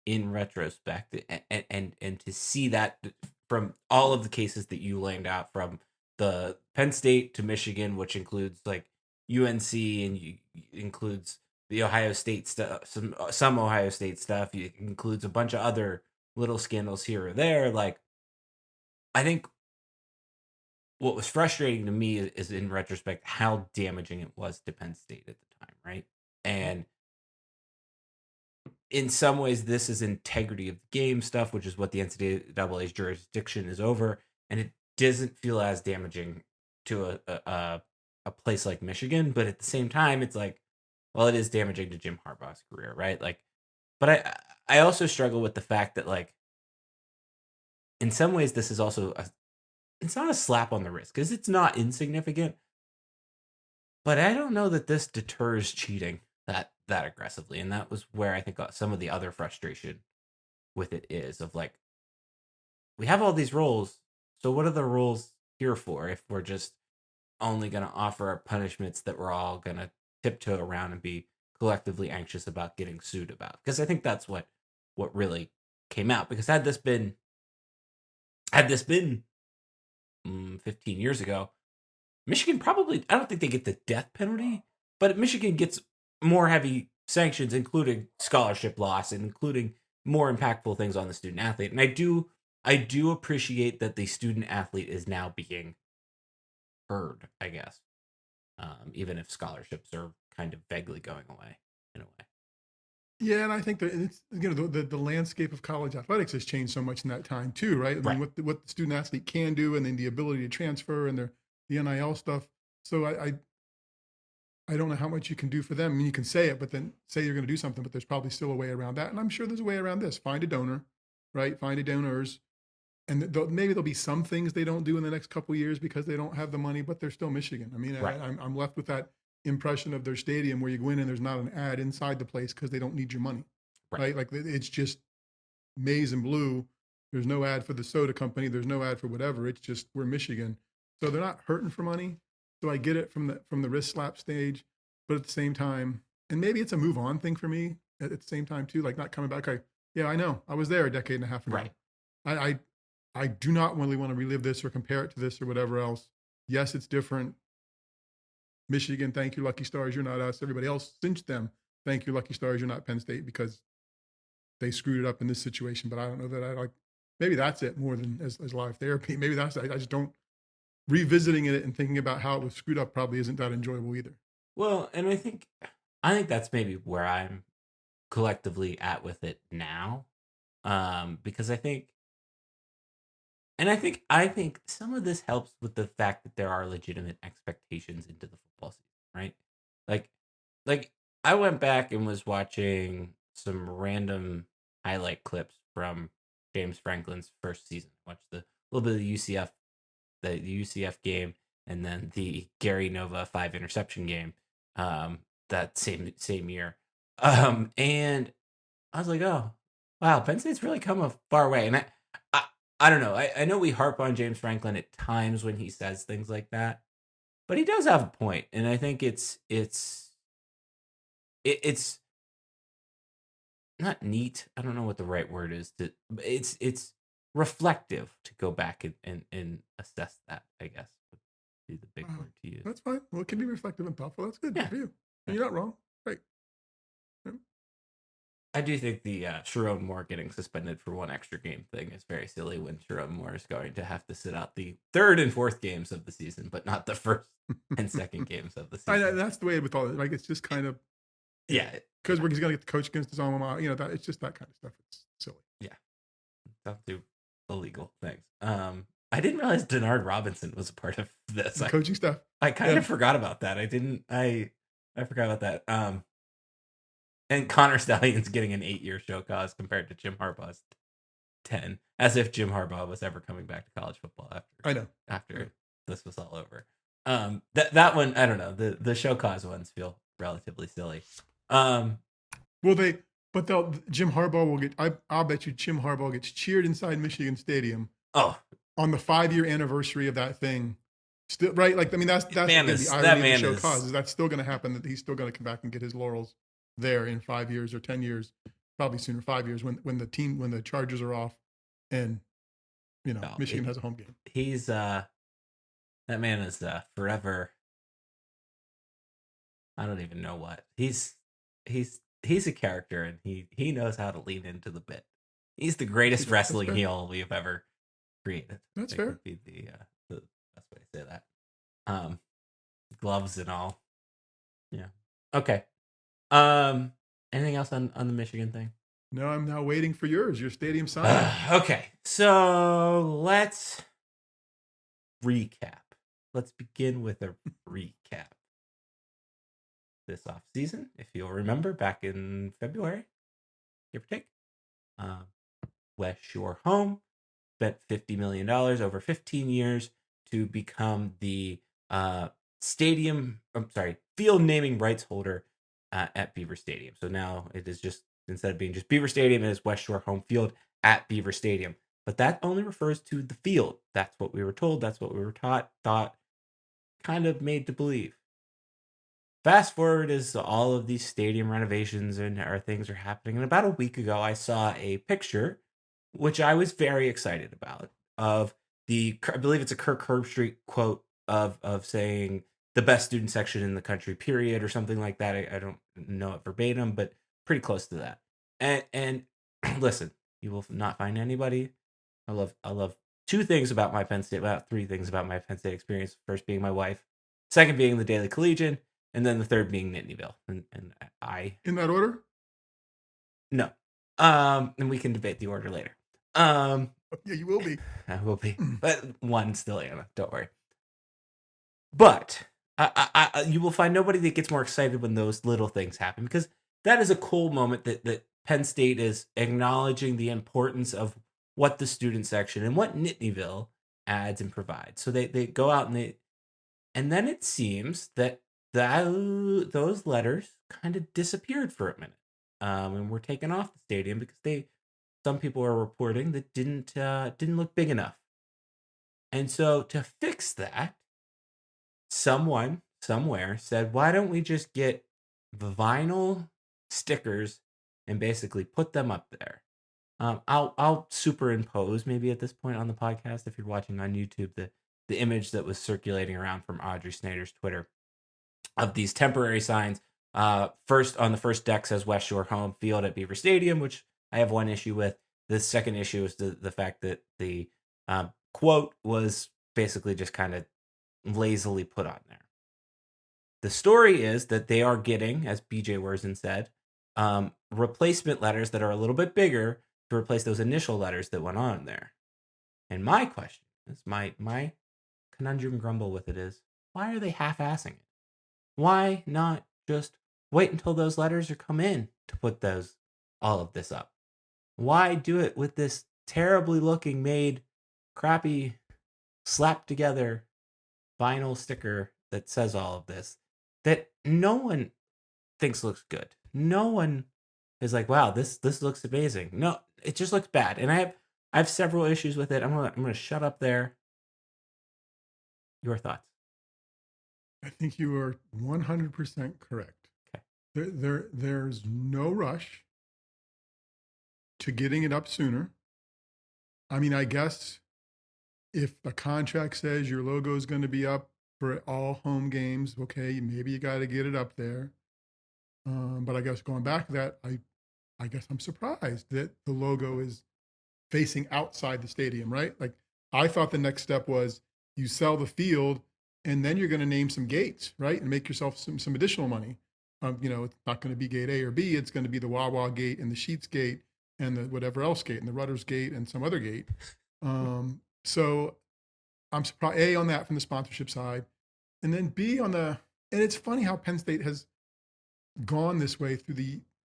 in retrospect, and to see that from all of the cases that you laid out, from the Penn State to Michigan, which includes like UNC and includes the Ohio State stuff, some Ohio State stuff, it includes a bunch of other little scandals here or there. Like, I think what was frustrating to me is in retrospect how damaging it was to Penn State at the time, right? And in some ways, this is integrity of the game stuff, which is what the NCAA's jurisdiction is over, and it doesn't feel as damaging to a place like Michigan. But at the same time, it's like, well, it is damaging to Jim Harbaugh's career, right? Like, but I also struggle with the fact that, like, in some ways, this is also it's not a slap on the wrist, because it's not insignificant, but I don't know that this deters cheating that aggressively. And that was where I think some of the other frustration with it is, of like, we have all these rules, so what are the rules here for if we're just only going to offer punishments that we're all going to tiptoe around and be collectively anxious about getting sued about? Because I think that's what really came out. Because had this been 15 years ago, Michigan probably, I don't think they get the death penalty, but Michigan gets more heavy sanctions, including scholarship loss and including more impactful things on the student athlete. And I do appreciate that the student athlete is now being heard, I guess, even if scholarships are kind of vaguely going away in a way. Yeah, and I think that it's, the landscape of college athletics has changed so much in that time too, right? I mean, what the student athlete can do, and then the ability to transfer and the NIL stuff. So I don't know how much you can do for them. I mean, you can say it, but then say you're going to do something, but there's probably still a way around that. And I'm sure there's a way around this. Find a donor, right? Find a donors. And maybe there'll be some things they don't do in the next couple of years because they don't have the money, but they're still Michigan. I mean, I'm left with that impression of their stadium where you go in and there's not an ad inside the place because they don't need your money, right? Like, it's just maize and blue. There's no ad for the soda company. There's no ad for whatever. It's just, we're Michigan. So they're not hurting for money. So I get it from the wrist slap stage, but at the same time, and maybe it's a move on thing for me at the same time too, like not coming back. Okay, yeah, I know, I was there a decade and a half ago. Right. I do not really want to relive this or compare it to this or whatever else. Yes, it's different. Michigan, thank you, Lucky Stars, you're not us. Everybody else, cinch them. Thank you, Lucky Stars, you're not Penn State, because they screwed it up in this situation. But I don't know that I like. Maybe that's it more than as live therapy. Maybe that's I just don't. Revisiting it and thinking about how it was screwed up probably isn't that enjoyable either. Well, and I think that's maybe where I'm collectively at with it now, because I think some of this helps with the fact that there are legitimate expectations into the football season, right? Like I went back and was watching some random highlight clips from James Franklin's first season. Watched a little bit of the UCF game, and then the Gary Nova 5 interception game that same year. And I was like, oh, wow, Penn State's really come a far way. And I don't know. I know we harp on James Franklin at times when he says things like that, But he does have a point, and I think it's not neat. I don't know what the right word is. It's reflective to go back and assess that, I guess, would be the big word to use. That's fine. Well, it can be reflective and thoughtful. That's good Yeah. for you. And you're not wrong. Right. I do think the Sharon Moore getting suspended for one extra game thing is very silly when Sharon Moore is going to have to sit out the third and fourth games of the season, but not the first and second games of the season. I know, that's the way with all like it's just kind of yeah, because he's gonna get the coach against his alma mater. You know, that it's just that kind of stuff. It's silly. Yeah, don't do illegal things. I didn't realize Denard Robinson was a part of this. The coaching staff. I kind of forgot about that. I forgot about that. And Connor Stalions getting an 8-year show cause compared to Jim Harbaugh's 10, as if Jim Harbaugh was ever coming back to college football after this was all over. That one, I don't know. The show cause ones feel relatively silly. Jim Harbaugh will get. I'll bet you Jim Harbaugh gets cheered inside Michigan Stadium. Oh, on the 5-year anniversary of that thing. Still, right? Like, I mean, that's the irony of the show cause is that's still going to happen. That he's still going to come back and get his laurels there in 5 years or 10 years, probably sooner, 5 years when the Chargers are off and Michigan has a home game. He's that man is forever. I don't even know what he's a character, and he knows how to lean into the bit. He's the greatest wrestling heel we've ever created. That's fair. Would be the best way to say that. Gloves and all. Yeah. Okay. Anything else on the Michigan thing? No, I'm now waiting for yours. Your stadium sign. Okay, so let's recap. Let's begin with a recap. This off season, if you'll remember, back in February, give or take, West Shore Home spent $50 million over 15 years to become the field naming rights holder at Beaver Stadium. So now it is just, instead of being just Beaver Stadium, it is West Shore Home Field at Beaver Stadium. But that only refers to the field. That's what we were told. That's what we were thought, kind of made to believe. Fast forward as all of these stadium renovations and things are happening. And about a week ago, I saw a picture, which I was very excited about, of I believe it's a Kirk Herbstreit quote of saying the best student section in the country, period, or something like that. I don't know it verbatim, but pretty close to that. And listen, you will not find anybody. I love two things about my Penn State, about three things about my Penn State experience. First being my wife, second being the Daily Collegian, and then the third being Nittanyville. And I in that order? No. And we can debate the order later. Yeah, you will be. I will be. But one still Anna, don't worry. But you will find nobody that gets more excited when those little things happen, because that is a cool moment that Penn State is acknowledging the importance of what the student section and what Nittanyville adds and provides. So they go out and then it seems that those letters kind of disappeared for a minute, and were taken off the stadium because some people are reporting that didn't look big enough. And so to fix that, someone somewhere said, why don't we just get the vinyl stickers and basically put them up there? I'll superimpose maybe at this point on the podcast, if you're watching on YouTube, the image that was circulating around from Audrey Snyder's Twitter of these temporary signs. First, on the first deck says West Shore Home Field at Beaver Stadium, which I have one issue with. The second issue is the fact that the quote was basically just kind of lazily put on there. The story is that they are getting, as BJ Worzen said, replacement letters that are a little bit bigger to replace those initial letters that went on there. And my question is, my conundrum grumble with it is, why are they half-assing it? Why not just wait until those letters are come in to put all of this up? Why do it with this terribly looking made, crappy, slapped together vinyl sticker that says all of this that no one thinks looks good? No one is like, wow, this looks amazing. No, it just looks bad. And I have several issues with it. I'm gonna shut up there. Your thoughts? I think you are 100% correct. Okay. There's no rush to getting it up sooner. I mean, I guess if the contract says your logo is going to be up for all home games, okay, maybe you got to get it up there. But I guess going back to that, I guess I'm surprised that the logo is facing outside the stadium, right? Like I thought the next step was you sell the field and then you're going to name some gates, right? And make yourself some additional money. It's not going to be gate A or B. It's going to be the Wawa gate and the Sheets gate and the whatever else gate and the Rudders gate and some other gate. So I'm surprised, A, on that from the sponsorship side. And then B, and it's funny how Penn State has gone this way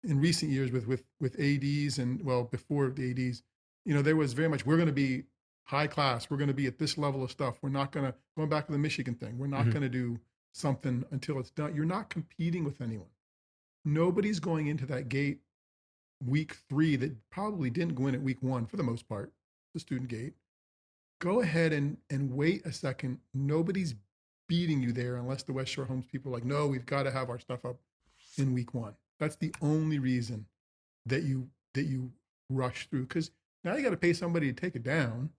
in recent years with ADs and, well, before the ADs, there was very much, we're going to be high class. We're going to be at this level of stuff. We're not going to, going back to the Michigan thing, we're not going to do something until it's done. You're not competing with anyone. Nobody's going into that gate week 3 that probably didn't go in at week 1 for the most part, the student gate. Go ahead and wait a second. Nobody's beating you there unless the West Shore Homes people are like, no, we've got to have our stuff up in week 1. That's the only reason that you rush through, because now you got to pay somebody to take it down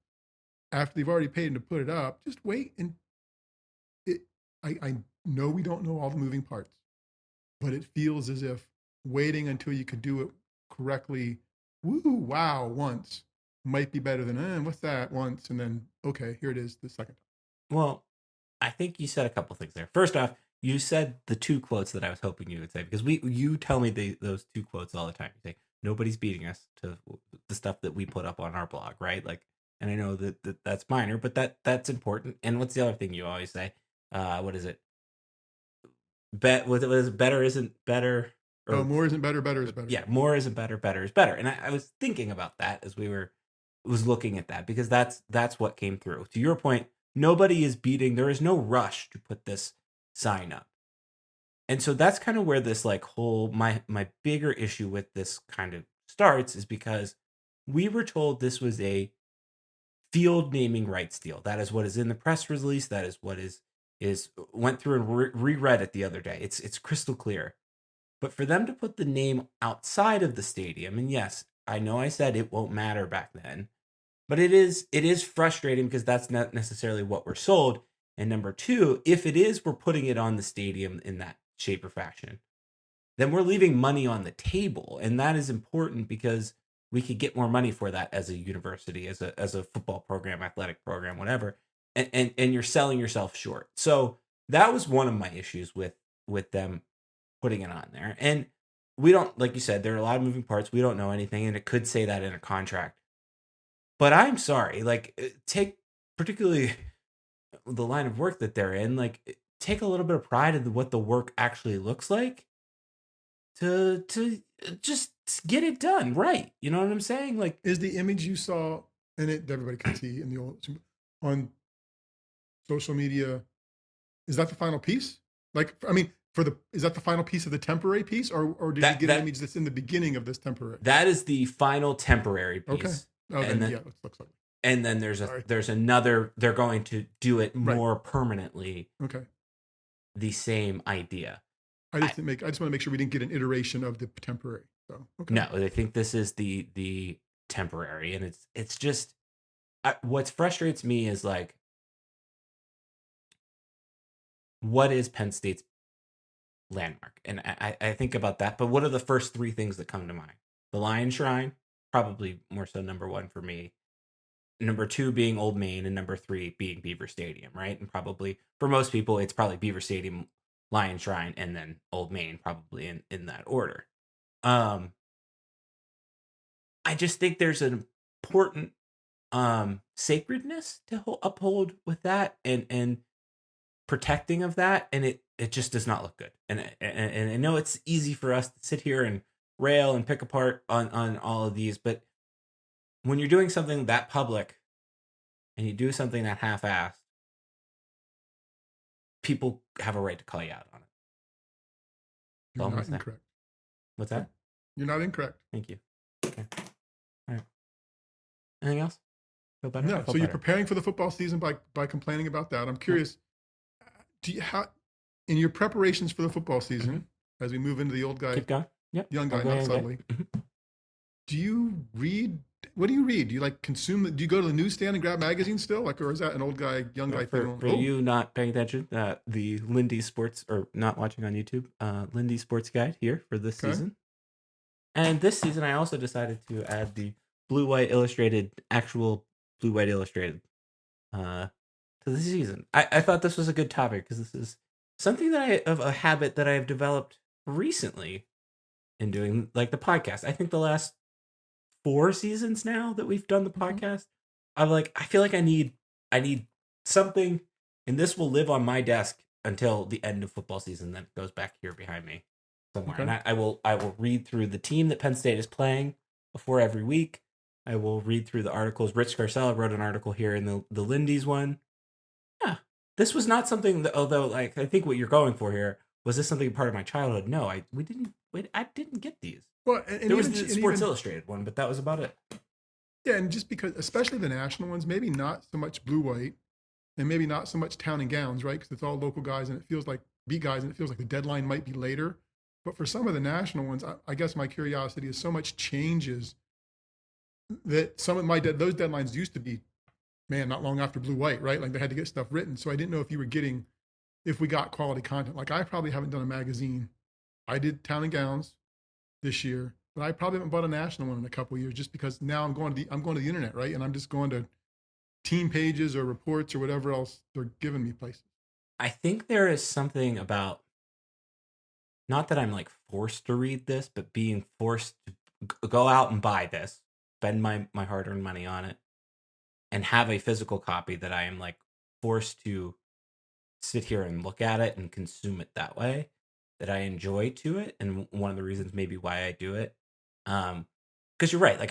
after they've already paid them to put it up. Just wait. And I know we don't know all the moving parts, but it feels as if waiting until you could do it correctly, once might be better than, what's that once? And then, okay, here it is the second time. Well, I think you said a couple things there. First off, you said the 2 quotes that I was hoping you would say, because you tell me those 2 quotes all the time. You say, nobody's beating us to the stuff that we put up on our blog, right? Like, and I know that's minor, but that's important. And what's the other thing you always say? What is it? What is better isn't better. Or, more isn't better, better is better. Yeah, more isn't better, better is better. And I was thinking about that as was looking at that, because that's what came through. To your point, nobody is beating. There is no rush to put this sign up. And so that's kind of where this like whole my bigger issue with this kind of starts, is because we were told this was a field naming rights deal. That is what is in the press release. That is what is went through and reread it the other day. It's crystal clear. But for them to put the name outside of the stadium, and yes, I know I said it won't matter back then, but it is frustrating because that's not necessarily what we're sold. And number 2, if it is, we're putting it on the stadium in that shape or fashion, then we're leaving money on the table. And that is important because we could get more money for that as a university, as a football program, athletic program, whatever. And you're selling yourself short. So that was one of my issues with them putting it on there. And we don't, like you said, there are a lot of moving parts. We don't know anything, and it could say that in a contract. But I'm sorry, like, take particularly the line of work that they're in, like, take a little bit of pride in what the work actually looks like to just get it done right. You know what I'm saying? Like, is the image you saw, and it everybody can see in the old on social media, is that the final piece? Like, I mean, is that the final piece of the temporary piece, or did you get an image that's in the beginning of this temporary? That is the final temporary piece. Okay. Oh, and then yeah, it looks like. And then there's another. They're going to do it more permanently. Okay. The same idea. I just want to make sure we didn't get an iteration of the temporary. So okay. No, I think this is the temporary, and it's just what frustrates me is, like, what is Penn State's landmark? And I think about that, but what are the first 3 things that come to mind? The Lion Shrine, probably more so number 1 for me. Number 2 being Old Main, and number 3 being Beaver Stadium, right? And probably for most people, it's probably Beaver Stadium, Lion Shrine, and then Old Main, probably in that order. I just think there's an important sacredness to uphold with that, and protecting of that, and it just does not look good. And I know it's easy for us to sit here and rail and pick apart on all of these, but when you're doing something that public and you do something that half-assed, people have a right to call you out on it. You're not incorrect. What's that? You're not incorrect. Thank you. Okay. All right. Anything else? Feel better? No. So you're preparing for the football season by complaining about that. I'm curious. in your preparations for the football season, as we move into the old guy, Keep going. Yep. young guy, I'll go not young guy. subtly, do you read? What do you read? Do you like consume? Do you go to the newsstand and grab magazines still, like, or is that an old guy, young guy thing? For you not paying attention, the Lindy Sports, or not watching on YouTube, Lindy Sports Guide here for this season. And this season, I also decided to add the blue-white illustrated, actual blue-white illustrated, to the season. I thought this was a good topic because this is something of a habit that I have developed recently in doing, like, the podcast. I think the last 4 seasons now that we've done the podcast, I feel like I need something, and this will live on my desk until the end of football season. Then it goes back here behind me somewhere, and I will read through the team that Penn State is playing before every week. I will read through the articles. Rich Scarcella wrote an article here in the Lindy's one. Yeah, this was not something that, although, like, I think what you're going for here, was this something part of my childhood? No, I didn't get these. Well, and there was the Sports Illustrated one, but that was about it. Yeah, and just because, especially the national ones, maybe not so much blue-white, and maybe not so much town and gowns, right? Because it's all local guys, and it feels like beat guys, and it feels like the deadline might be later. But for some of the national ones, I guess my curiosity is so much changes that some of those deadlines used to be, man, not long after blue-white, right? Like they had to get stuff written. So I didn't know if we got quality content. Like I probably haven't done a magazine. I did town and gowns this year, but I probably haven't bought a national one in a couple of years, just because now I'm going to the internet, right? And I'm just going to team pages or reports or whatever else they're giving me places. I think there is something about, not that I'm like forced to read this, but being forced to go out and buy this, spend my hard-earned money on it, and have a physical copy that I am like forced to sit here and look at it and consume it that way, that I enjoy to it. And one of the reasons maybe why I do it, because you're right, like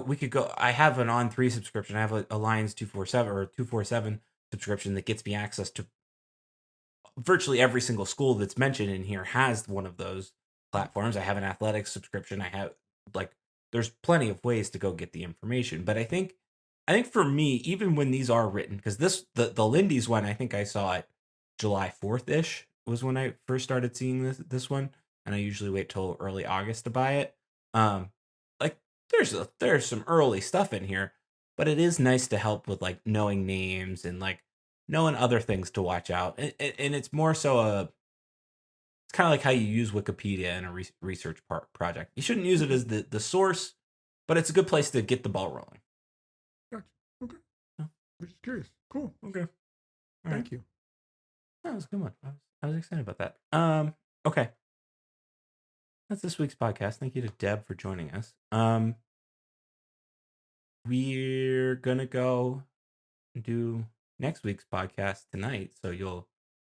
we could go, I have an On3 subscription, I have a Lions 247 or 247 subscription that gets me access to virtually every single school that's mentioned in here has one of those platforms. I have an athletics subscription. I have, like, there's plenty of ways to go get the information. But I think for me, even when these are written, because the Lindy's one, I think I saw it July 4th-ish was when I first started seeing this one, and I usually wait till early August to buy it. Like there's some early stuff in here, but it is nice to help with like knowing names and like knowing other things to watch out, and it's more so it's kind of like how you use Wikipedia in a research project. You shouldn't use it as the source, but it's a good place to get the ball rolling. Gotcha. Okay. I'm just curious. Cool. Okay. Thank you. That was a good one. I was excited about that. Okay. That's this week's podcast. Thank you to Deb for joining us. We're gonna go do next week's podcast tonight, so you'll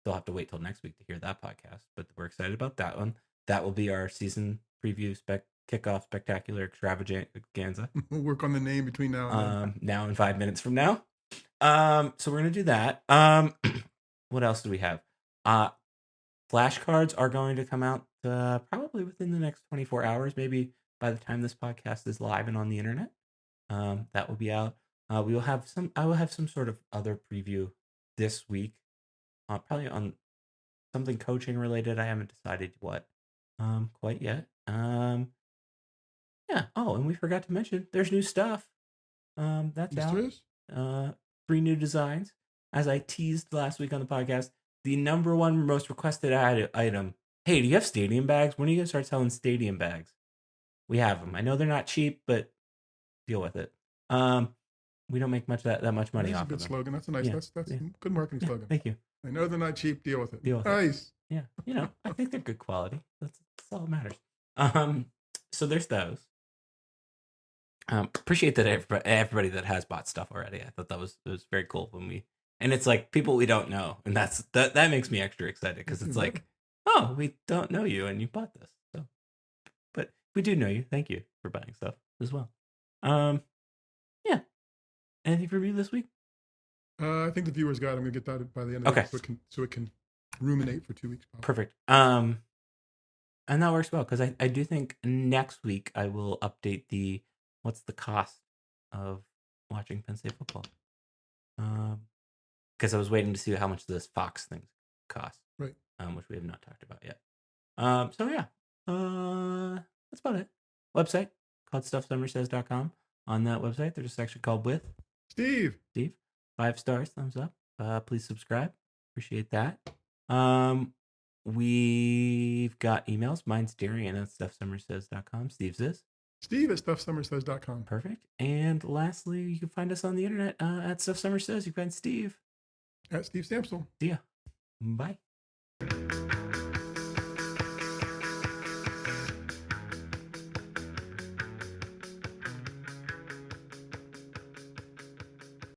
have to wait till next week to hear that podcast. But we're excited about that one. That will be our season preview kickoff spectacular extravaganza. We'll work on the name between now and then. Now and 5 minutes from now. So we're gonna do that. What else do we have? Flashcards are going to come out probably within the next 24 hours, maybe by the time this podcast is live and on the internet. That will be out. I will have some sort of other preview this week, probably on something coaching related. I haven't decided what quite yet. Yeah. Oh, and we forgot to mention there's new stuff. That's out. 3 new designs. As I teased last week on the podcast, the number one most requested item. Hey, do you have stadium bags? When are you gonna start selling stadium bags? We have them. I know they're not cheap, but deal with it. We don't make that much money off of them. That's a good slogan. That's a nice. That's good marketing slogan. Thank you. I know they're not cheap. Deal with it. Nice. Yeah, I think they're good quality. That's all that matters. So there's those. Appreciate that everybody that has bought stuff already. I thought it was very cool and it's like people we don't know, and that makes me extra excited because it's like, oh, we don't know you and you bought this. So, but we do know you. Thank you for buying stuff as well. Yeah. Anything for me this week? I think the viewers got it. I'm gonna get that by the end of it, so it can ruminate for 2 weeks. Probably. Perfect. And that works well because I do think next week I will update what's the cost of watching Penn State football. Because I was waiting to see how much this Fox thing costs. Right. which we have not talked about yet. So yeah, that's about it. Website called stuffsummersays.com. On that website, there's a section called With Steve. 5 stars, thumbs up. Please subscribe. Appreciate that. We've got emails. Mine's Darian at stuffsummersays.com. Steve's is Steve at stuffsummersays.com. perfect. And lastly, you can find us on the internet at Stuff Summer Says. You can find Steve At Steve Samsel. See ya. Bye.